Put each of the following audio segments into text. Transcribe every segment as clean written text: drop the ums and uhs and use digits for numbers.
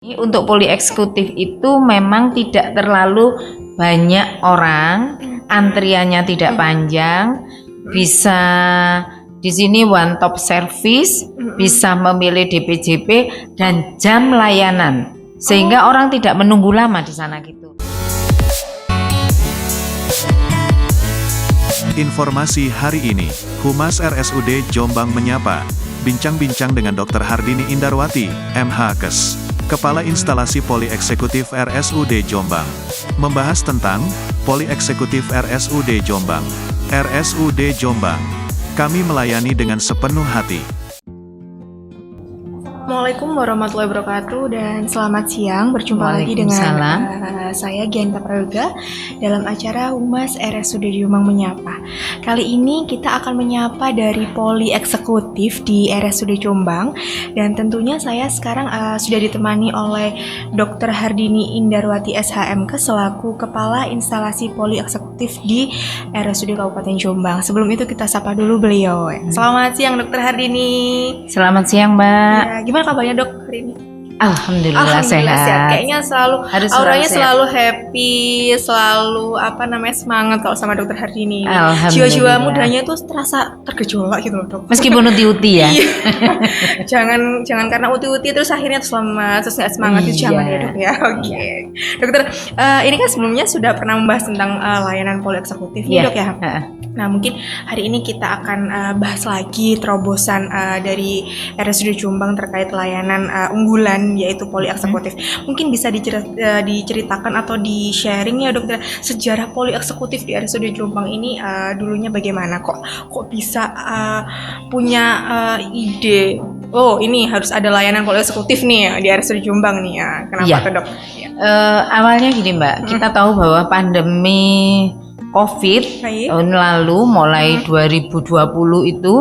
Untuk poli eksekutif itu memang tidak terlalu banyak orang, antriannya tidak panjang, bisa di sini one top service, bisa memilih DPJP dan jam layanan, sehingga orang tidak menunggu lama di sana gitu. Informasi hari ini, Humas RSUD Jombang menyapa, bincang-bincang dengan Dr. Hardini Indarwati, MHKes, Kepala Instalasi Poli Eksekutif RSUD Jombang, membahas tentang Poli Eksekutif RSUD Jombang. RSUD Jombang, kami melayani dengan sepenuh hati. Assalamualaikum warahmatullahi wabarakatuh dan selamat siang, berjumpa lagi dengan saya Gianta Prayoga dalam acara Humas RSUD Jombang Menyapa. Kali ini kita akan menyapa dari Poli Eksekutif di RSUD Jombang, dan tentunya saya sekarang sudah ditemani oleh Dr. Hardini Indarwati SHMKes selaku Kepala Instalasi Poli Eksekutif di RSUD Kabupaten Jombang. Sebelum itu kita sapa dulu beliau. Selamat siang Dr. Hardini. Selamat siang Mbak. Ya, gimana kabarnya dok hari ini? Alhamdulillah sehat. Kayaknya auranya selalu happy, selalu semangat kalau sama dokter Hardini. Jiwa-jiwa mudanya tuh terasa tergejolak gitu loh dok. Meskipun uti-uti ya. jangan karena uti-uti terus akhirnya terus lemas, terus nggak semangat itu jangan ya dok ya. Oke. Dokter, ini kan sebelumnya sudah pernah membahas tentang layanan poli eksekutif nih dok ya. Nah mungkin hari ini kita akan bahas lagi terobosan dari RSUD Jombang terkait layanan unggulan yaitu poli eksekutif. Mungkin bisa diceritakan atau di-sharing ya dokter, sejarah poli eksekutif di RSUD Jombang ini dulunya bagaimana, kok bisa punya ide, oh ini harus ada layanan poli eksekutif nih di RSUD Jombang nih ya. Kenapa tuh dok? Awalnya gini Mbak, kita tahu bahwa pandemi COVID tahun lalu mulai 2020 itu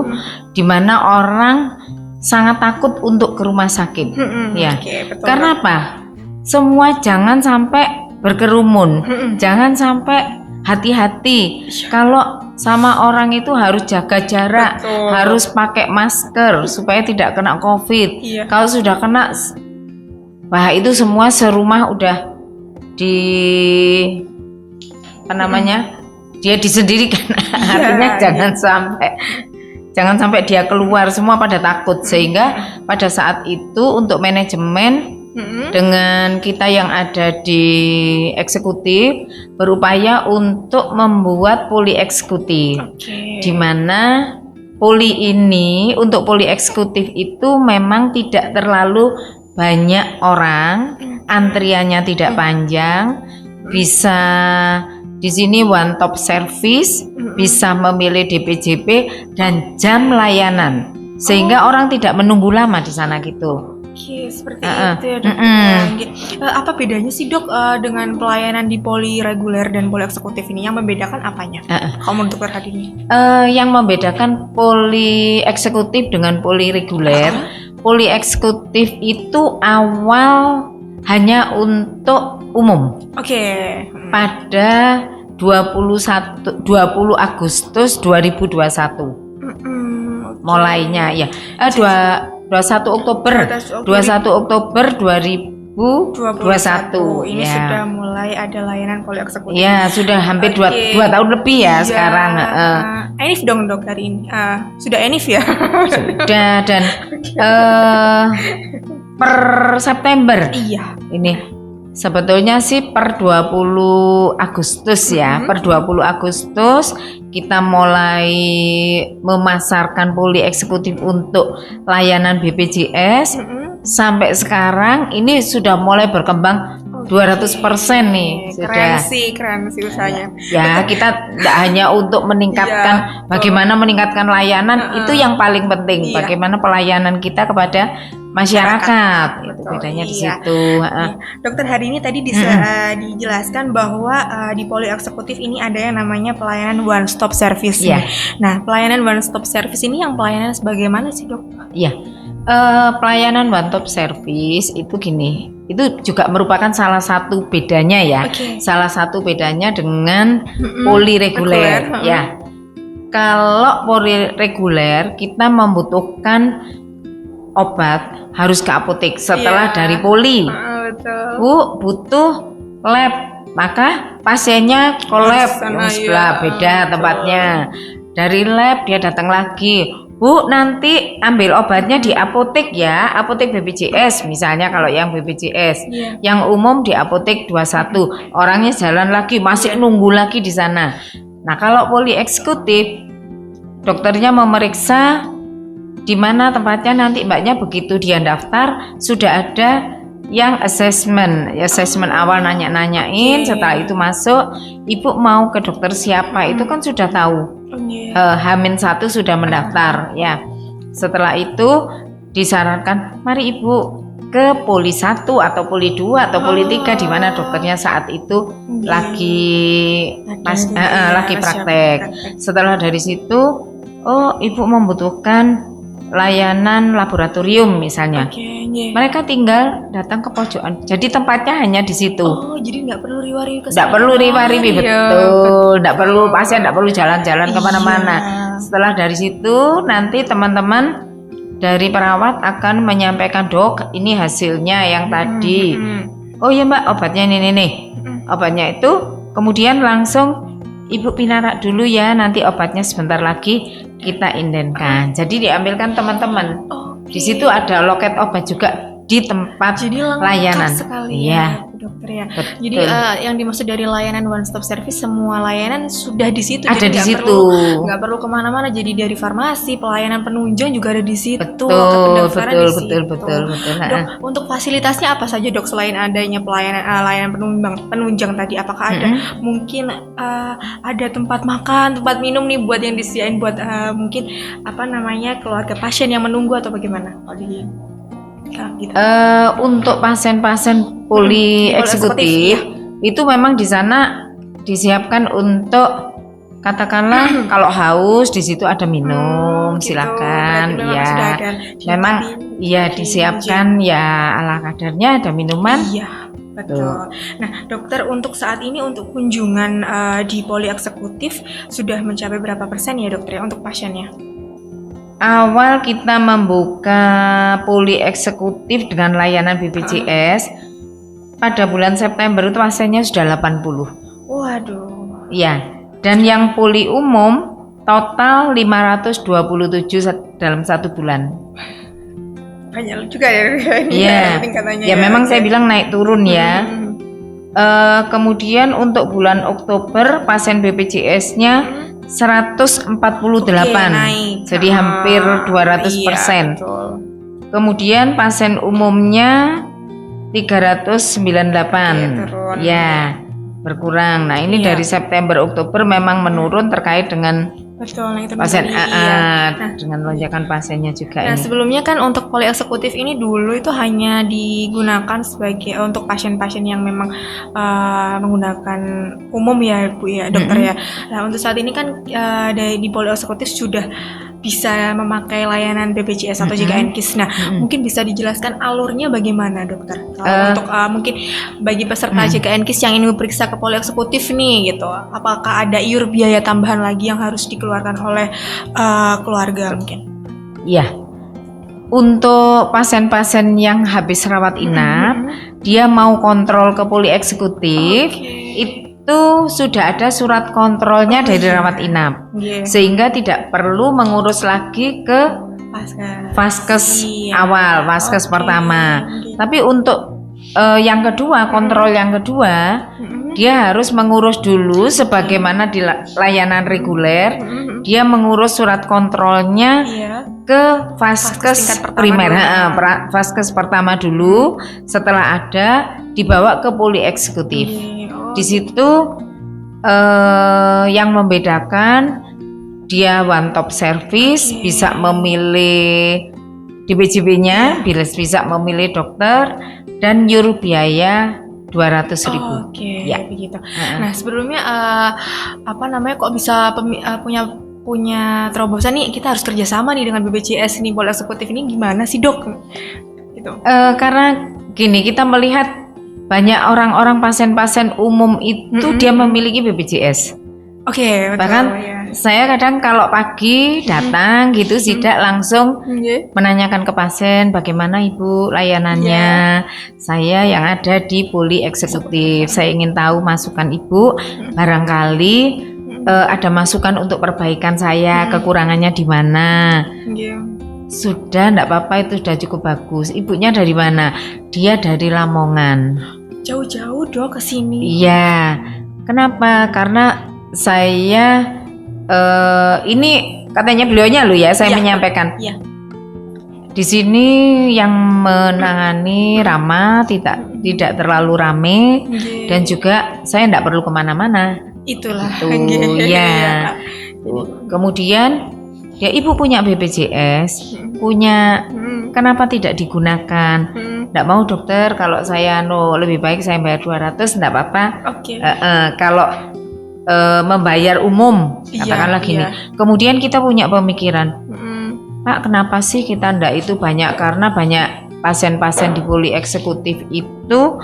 di mana orang sangat takut untuk ke rumah sakit, ya. Betul, karena apa? Semua jangan sampai berkerumun, jangan sampai hati-hati. Kalau sama orang itu harus jaga jarak, harus pakai masker supaya tidak kena COVID. Kalau sudah kena, wah itu semua serumah udah dia disendirikan. Artinya jangan sampai dia keluar, semua pada takut, sehingga pada saat itu untuk manajemen dengan kita yang ada di eksekutif berupaya untuk membuat poli eksekutif, di mana poli ini untuk poli eksekutif itu memang tidak terlalu banyak orang, antriannya tidak panjang, bisa di sini one top service, bisa memilih DPJP dan jam layanan, sehingga orang tidak menunggu lama di sana gitu. Oke, seperti itu ya dok. Apa bedanya sih dok dengan pelayanan di poli reguler dan poli eksekutif ini? Yang membedakan apanya? Kalau menurut dokter Hardini? Yang membedakan poli eksekutif dengan poli reguler, poli eksekutif itu awal hanya untuk umum. Pada 20 Agustus 2021. Mulainya ya. 21 Oktober 2021. Ini sudah mulai ada layanan poli eksekutif. Ya, sudah hampir 2 tahun lebih ya sekarang. Enif dong dok hari ini. Sudah enif ya? Sudah, dan per September. Ini sebetulnya sih per 20 Agustus ya, per 20 Agustus kita mulai memasarkan poli eksekutif untuk layanan BPJS. Sampai sekarang ini sudah mulai berkembang 200% nih. Keren sih usahanya. Ya, kita tidak hanya untuk meningkatkan bagaimana meningkatkan layanan, itu yang paling penting, bagaimana pelayanan kita kepada masyarakat. Itu bedanya di situ. Dokter hari ini tadi dijelaskan bahwa di poli eksekutif ini ada yang namanya pelayanan one stop service. Nah, pelayanan one stop service ini yang pelayanan sebagaimana sih dok? Pelayanan one stop service itu gini, itu juga merupakan salah satu bedanya ya. Salah satu bedanya dengan poli reguler. Kalau poli reguler kita membutuhkan obat harus ke apotek setelah Iya. dari poli. Betul. Bu butuh lab, maka pasiennya ke lab, Sana, yang sebelah iya. beda tempatnya. Dari lab dia datang lagi, Bu nanti ambil obatnya di apotek ya, apotek BPJS misalnya kalau yang BPJS. Iya. Yang umum di apotek 21, orangnya jalan lagi, masih nunggu lagi di sana. Nah kalau poli eksekutif, dokternya memeriksa di mana tempatnya, nanti mbaknya begitu dia daftar sudah ada yang assessment awal nanya-nanyain. Setelah itu masuk, ibu mau ke dokter siapa itu kan sudah tahu. H-1 sudah mendaftar ya. Setelah itu disarankan mari ibu ke poli 1 atau poli 2 atau poli 3 di mana dokternya saat itu lagi praktek. Setelah dari situ, oh ibu membutuhkan layanan laboratorium misalnya. Mereka tinggal datang ke pojokan. Jadi tempatnya hanya di situ. Oh, jadi nggak perlu riwari ke sana. Nggak perlu riwari, betul. Nggak perlu, pasien nggak perlu jalan-jalan kemana-mana. Setelah dari situ nanti teman-teman dari perawat akan menyampaikan, dok ini hasilnya yang tadi. Oh iya mbak, obatnya ini nih. Obatnya itu kemudian langsung ibu pinarak dulu ya, nanti obatnya sebentar lagi kita indenkan. Jadi diambilkan teman-teman. Di situ ada loket obat juga di tempat jadi layanan. Sekali ya, dokter ya. Betul. Jadi yang dimaksud dari layanan one stop service, semua layanan sudah di situ. Ada jadi di situ. Nggak perlu kemana-mana. Jadi dari farmasi, pelayanan penunjang juga ada di situ. Betul. Dok, untuk fasilitasnya apa saja dok selain adanya layanan penunjang tadi? Apakah ada mungkin ada tempat makan, tempat minum nih buat yang disediain buat mungkin keluarga pasien yang menunggu atau bagaimana? Gitu. Untuk pasien-pasien poli eksekutif itu memang di sana disiapkan untuk katakanlah kalau haus di situ ada minum, silakan ya. Memang iya disiapkan ya ala kadarnya ada minuman. Iya. Betul. Nah, dokter untuk saat ini untuk kunjungan di poli eksekutif sudah mencapai berapa persen ya dokter ya untuk pasiennya? Awal kita membuka poli eksekutif dengan layanan BPJS pada bulan September itu pasiennya sudah 80. Waduh. Iya. Dan yang poli umum total 527 dalam 1 bulan. Banyak juga ya ini tingkatannya. Ya memang saya bilang naik turun ya. Kemudian untuk bulan Oktober pasien BPJS-nya 148, naik. Jadi hampir 200%. Kemudian pasien umumnya 398, ya berkurang. Nah ini dari September Oktober memang menurun terkait dengan pasien dengan lonjakan pasiennya juga. Nah sebelumnya kan untuk poli eksekutif ini dulu itu hanya digunakan sebagai untuk pasien-pasien yang memang menggunakan umum ya Bu ya dokter ya. Nah untuk saat ini kan di poli eksekutif sudah bisa memakai layanan BPJS atau JKNKIS. Nah mungkin bisa dijelaskan alurnya bagaimana dokter? Kalau untuk mungkin bagi peserta JKNKIS yang ingin periksa ke poli eksekutif nih gitu, apakah ada iur biaya tambahan lagi yang harus dikeluarkan oleh keluarga mungkin? Iya. Untuk pasien-pasien yang habis rawat inap, dia mau kontrol ke poli eksekutif, itu sudah ada surat kontrolnya dari rawat inap, sehingga tidak perlu mengurus lagi ke vaskes awal, vaskes pertama. Tapi untuk yang kedua, kontrol yang kedua, dia harus mengurus dulu sebagaimana di layanan reguler. Dia mengurus surat kontrolnya ke vaskes primer, vaskes pertama dulu. Setelah ada, dibawa ke poli eksekutif. Di situ yang membedakan dia one top service, bisa memilih DPJB-nya, bisa memilih dokter, dan iur biaya 200.000. Begitu. Nah sebelumnya kok bisa punya terobosan nih kita harus kerjasama nih dengan BPJS nih poli eksekutif ini gimana sih dok? Gitu. Karena gini kita melihat banyak orang-orang pasien-pasien umum itu dia memiliki BPJS, Oke, betul. Bahkan Ya. saya kadang kalau pagi datang gitu sidak langsung menanyakan ke pasien bagaimana Ibu layanannya. Saya yang ada di poli eksekutif. Saya ingin tahu masukan Ibu. Barangkali ada masukan untuk perbaikan saya, kekurangannya di mana. Sudah, enggak apa-apa, itu sudah cukup bagus. Ibunya dari mana? Dia dari Lamongan. Jauh-jauh Dok ke sini. Iya. Kenapa? Karena saya ini katanya beliaunya loh ya, saya menyampaikan. Iya. Di sini yang menangani ramah, tidak terlalu rame, dan juga saya tidak perlu kemana-mana. Itulah. Ya. Kemudian ya Ibu punya BPJS, punya kenapa tidak digunakan? Tidak mau dokter, kalau saya lebih baik saya bayar 200, tidak apa-apa. Oke. Kalau membayar umum, katakanlah gini. Kemudian kita punya pemikiran, Pak, kenapa sih kita ndak itu banyak? Karena banyak pasien-pasien di poli eksekutif itu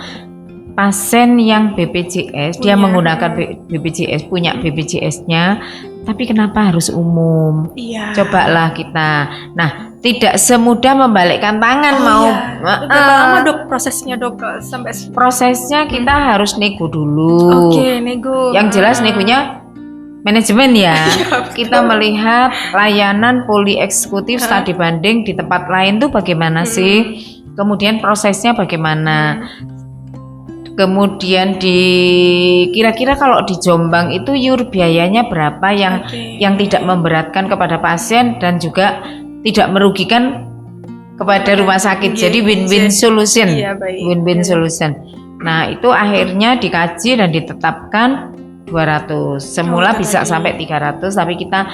pasien yang BPJS, dia menggunakan BPJS, punya BPJS-nya, tapi kenapa harus umum? Iya. Cobalah kita. Nah, tidak semudah membalikkan tangan Berapa lama Dok prosesnya Dok sampai? Prosesnya kita harus nego dulu. Oke, nego. Yang jelas negonya manajemen ya. Kita melihat layanan poli eksekutif studi banding di tempat lain tuh bagaimana sih? Kemudian prosesnya bagaimana? Kemudian kira-kira kalau di Jombang itu biayanya berapa yang tidak memberatkan kepada pasien dan juga tidak merugikan kepada rumah sakit. Jadi win-win solution. Win-win solution. Nah, itu akhirnya dikaji dan ditetapkan 200. Semula bisa sampai 300, tapi kita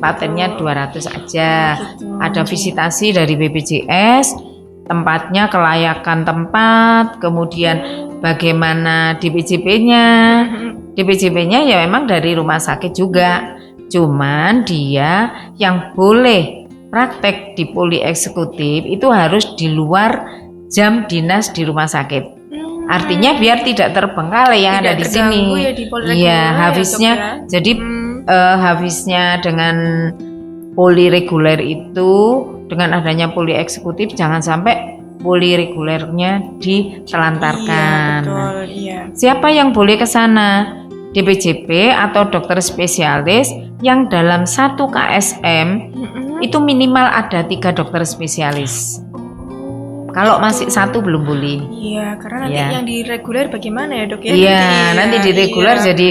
patennya 200 aja. Ada visitasi dari BPJS, tempatnya, kelayakan tempat, kemudian bagaimana DPJP-nya. DPJP-nya ya memang dari rumah sakit juga. Cuman dia yang boleh praktek di poli eksekutif itu harus di luar jam dinas di rumah sakit. Artinya biar tidak terbengkalai yang ada di sini. Iya, habisnya jadi habisnya dengan poli reguler itu, dengan adanya poli eksekutif jangan sampai poli regulernya ditelantarkan. Iya, betul, iya. Siapa yang boleh ke sana? DPJP atau dokter spesialis yang dalam satu KSM itu minimal ada 3 dokter spesialis. Kalau masih 1 belum boleh. Iya, karena nanti yang di reguler bagaimana ya Dok ya? Iya, nanti di reguler jadi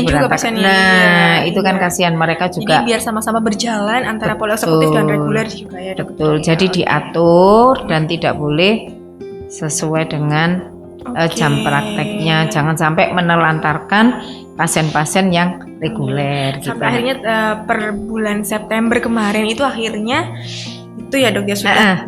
berantakan. Nah, itu kan kasihan mereka juga. Jadi biar sama-sama berjalan antara poli eksekutif dan reguler juga ya Dok. Betul. Jadi diatur dan tidak boleh sesuai dengan jam prakteknya. Jangan sampai menelantarkan pasien-pasien yang reguler. Sampai akhirnya per bulan September kemarin itu akhirnya itu ya Dok ya sudah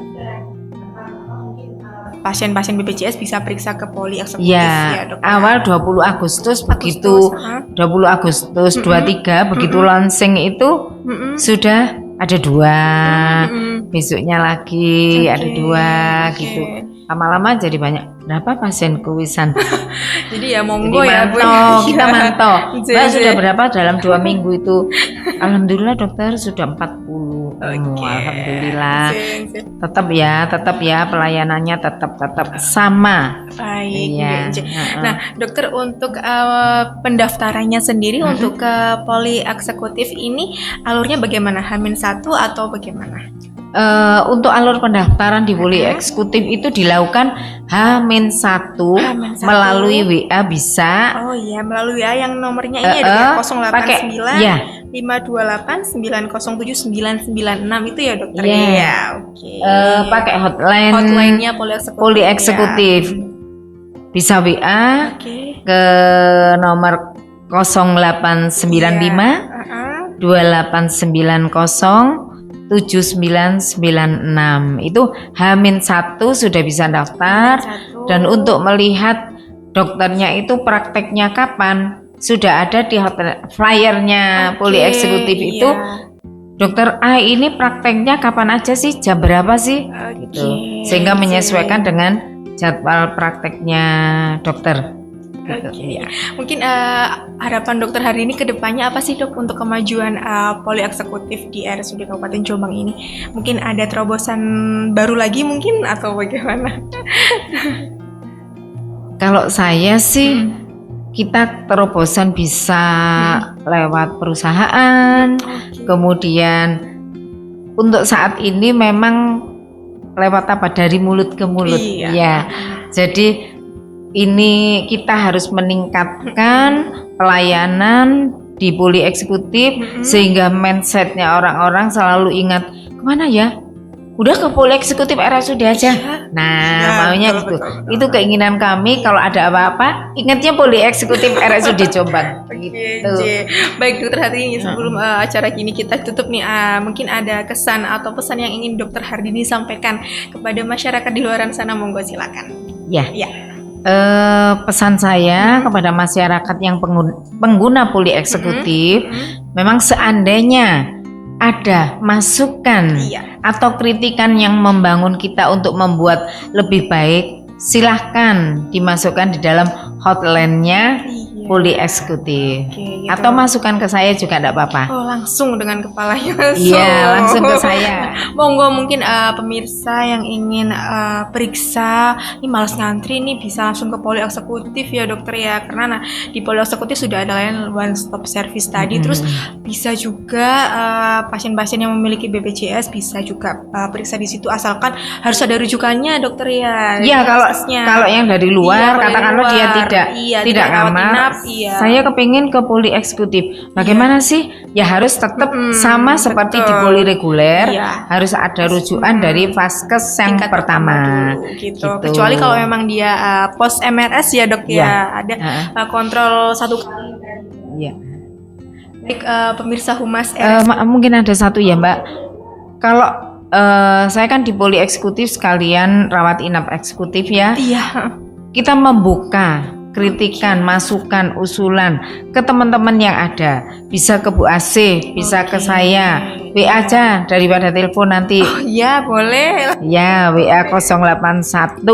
pasien-pasien BPJS bisa periksa ke poli eksekutif ya Dok. Awal 20 Agustus begitu 20 Agustus 23 begitu launching itu sudah ada 2. Besoknya lagi ada 2 gitu. Lama-lama jadi banyak. Berapa pasien kuisan? Jadi ya monggo ya Bu. Kita mantau. Mbak sudah berapa dalam 2 minggu itu? Alhamdulillah dokter sudah 40. Alhamdulillah. Tetap ya pelayanannya tetap sama. Baik. Ya. Nah, dokter untuk pendaftarannya sendiri untuk ke poli eksekutif ini alurnya bagaimana? H-1 atau bagaimana? Untuk alur pendaftaran di poli eksekutif itu dilakukan H-1 melalui WA bisa. Oh iya, melalui WA yang nomornya ini ada 089 528 907 996 itu ya dokter. Iya. Oke. Pakai hotline-nya poli eksekutif. Bisa WA ke nomor 0895 2890 7996 itu H-1 sudah bisa daftar. Dan untuk melihat dokternya itu prakteknya kapan sudah ada di flyernya poli eksekutif itu. Dokter A ini prakteknya kapan aja sih, jam berapa sih gitu. Sehingga menyesuaikan dengan jadwal prakteknya dokter. Oke. Mungkin harapan dokter hari ini ke depannya apa sih dok untuk kemajuan poli eksekutif di RSUD Kabupaten Jombang ini? Mungkin ada terobosan baru lagi mungkin atau bagaimana? Kalau saya sih kita terobosan bisa lewat perusahaan, kemudian untuk saat ini memang lewat apa dari mulut ke mulut, ya. Jadi ini kita harus meningkatkan pelayanan di poli eksekutif sehingga mindsetnya orang-orang selalu ingat kemana ya? Udah ke poli eksekutif RSUD aja. Nah, maunya gitu. Itu keinginan kami kalau ada apa-apa, ingatnya poli eksekutif RSUD Jombang. Begitu. Baik dokter Hardini, sebelum acara gini kita tutup nih, mungkin ada kesan atau pesan yang ingin dokter Hardini sampaikan kepada masyarakat di luar sana, monggo silakan. Ya. Pesan saya kepada masyarakat yang pengguna poli eksekutif, memang seandainya ada masukan atau kritikan yang membangun kita untuk membuat lebih baik, silahkan dimasukkan di dalam hotline-nya poli eksekutif. Gitu. Atau masukan ke saya juga tidak apa-apa. Oh, langsung dengan kepalanya. Iya, langsung ke saya. Monggo mungkin pemirsa yang ingin periksa, ini malas ngantri nih bisa langsung ke poli eksekutif ya dokter ya. Karena di poli eksekutif sudah ada layanan one stop service tadi. Terus bisa juga pasien-pasien yang memiliki BPJS bisa juga periksa di situ, asalkan harus ada rujukannya dokter ya. Iya, kalau yang dari luar katakanlah dia tidak kamar. Saya kepingin ke poli eksekutif. Bagaimana sih? Ya harus tetap sama seperti di poli reguler. Harus ada rujukan dari vaskes yang pertama. Gitu. Kecuali kalau memang dia pos MRS ya dok ya. Ada kontrol 1 kali. Iya. Baik, pemirsa Humas RS. Mungkin ada satu ya Mbak. Kalau saya kan di poli eksekutif sekalian rawat inap eksekutif ya. Iya. Kita membuka kritikan, masukan, usulan ke teman-teman yang ada. Bisa ke Bu AC, bisa ke saya. WA aja daripada telepon nanti. Oh iya, boleh. Ya, WA 081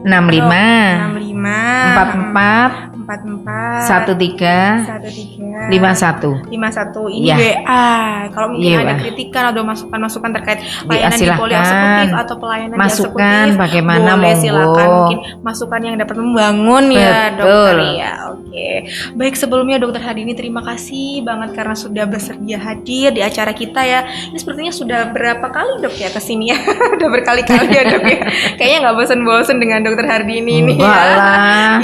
65 44 13 51 ini WA. Kalau mungkin ada kritikan atau masukan-masukan terkait layanan di poli eksekutif atau pelayanan di eksekutif, bagaimana boleh silakan. Mungkin masukan yang dapat membangun ya dokter ya. Oke. Baik, sebelumnya dokter Hardini terima kasih banget karena sudah bersedia hadir di acara kita ya. Ini sepertinya sudah berapa kali dok ya kesini ya? Udah berkali-kali ya dok ya. Kayaknya nggak bosan-bosan dengan dokter Hardini ini ya.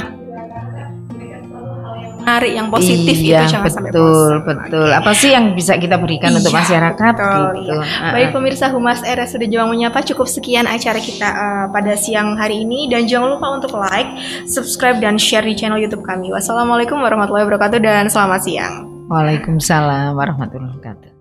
Menarik yang positif itu jangan sampai bosan. Betul. Apa sih yang bisa kita berikan untuk masyarakat gitu. Baik pemirsa Humas RSUD Jombang Menyapa, cukup sekian acara kita pada siang hari ini dan jangan lupa untuk like, subscribe dan share di channel YouTube kami. Wassalamualaikum warahmatullahi wabarakatuh dan selamat siang. Waalaikumsalam warahmatullahi wabarakatuh.